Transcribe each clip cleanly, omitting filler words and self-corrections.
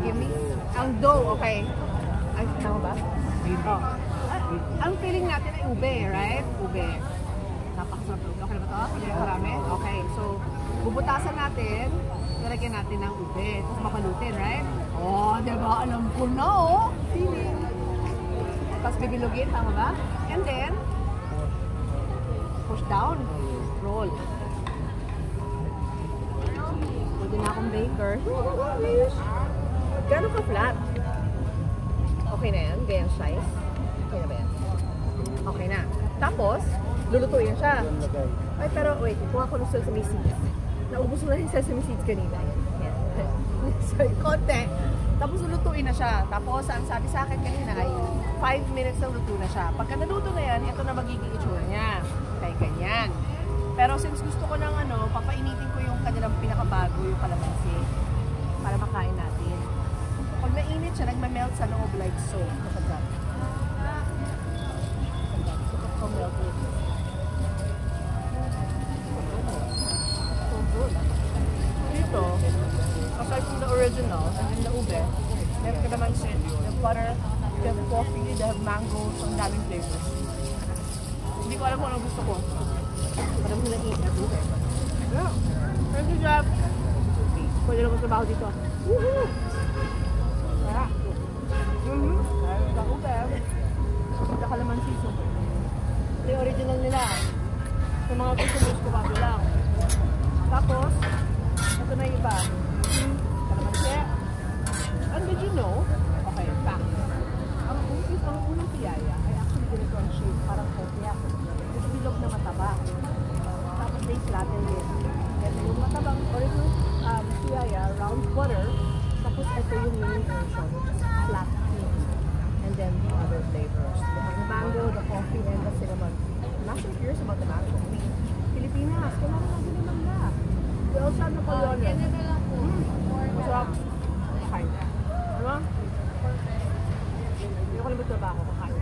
give me? Ang dough, okay. Ay, tama ba? Oh. Ang feeling natin ay ube, right? Ube. Napakasarap. Okay na ba ito? Hindi na marami? Okay, so bubutasan natin, nalagyan natin ng ube, tapos mapalutin, right? Oh, diba? Alam ko na, oh. Feeling. Tapos bibilugin, tama ba? And then, push down, roll. Pwede na akong baker. Gano'n ka flat? Okay na yan? Ganyan size? Okay na ba yan? Okay na. Tapos, lulutuin siya. Ay, pero wait, kuha ko ng sesame seeds. Naubos mo na yung sesame seeds kanina. Yan. Sorry, konti. Tapos lulutuin na siya. Tapos, ang sabi sa akin kanina ay 5 minutes na luto na siya. Pagka naluto na yan, ito na magiging itsura niya. Kaya ganyan. Pero since gusto ko ng papainitin ko yung kanilang pinakabago, yung kalamansi, para makain natin. Pag nainit siya, nagma-melt sa loob like so. Kapag that. So melt it. So good. Dito, aside from the original, and then the ube, they have kalamansi, they have butter, they have coffee, they have mango, so ang daming flavors. Hindi ko alam kung anong gusto ko. Parang mo na-eat everywhere. Yeah. Thank you, Jeff. Pwede lang magtrabaho dito. Woohoo! Kaya. Kaya sa ube. Sa kalamansi soup. Ito yung original nila. Sa mga customers ko bago lang. Tapos, ito na yung iba. Kalamansi. And did you know? Okay, fact. Ang unang piyaya ay actually ganito ang shape. Parang kopya. Ito bilog na mataba. Tapos they flatten it. And yung matabang original piyaya, round butter. Tapos ito yung mini version, flat cream. And then the other flavors. The mango, the coffee, and the cinnamon. I'm actually curious about the mango. Pilipinas, kailangan natin naman na. We also have Napoleon. Canada lang po. Masarap. Kakain. Ano? Hindi ko naman ba ako kakain.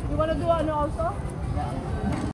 You wanna do also?